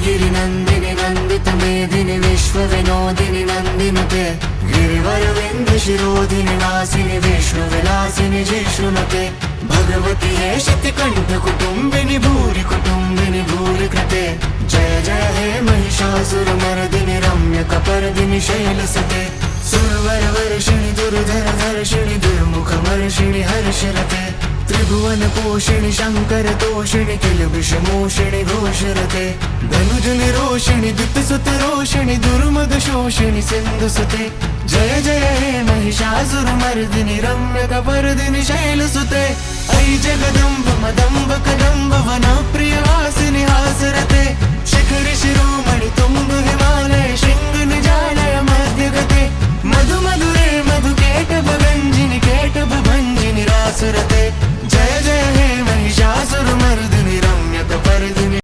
गिरिनन्दिनि नन्दित मेदिनि विश्वविनोदिनि नन्दिनुते गिरिवरविन्द शिरोधिनि वासिनि विष्णुविलासिनि जिष्णुनुते भगवति हे शतकण्ठ कुटुम्बिनि भूरि कुटुम्बिनि भूरि कृते जय जय हे महिषासुरमर्दिनि रम्यकपर्दिनि शैलसुते सुरवरवर्षिणि दुर्धर धर्षिणि दुर्मुखमर्षिणि हर्षरते त्रिभुवन पोषिणि शंकर तोषिणि किलबिषमोषिणि घोषरते धनुज निरोषिणि दुत्तसुत रोषिणि दुर्मद शोषिणि सिन्धुसुते जय जय हे महिषासुरमर्दिनि रम्यकपर्दिनि शैलसुते ऐ जगदम्ब मदम्ब कदम्ब वनप्रियवासिनि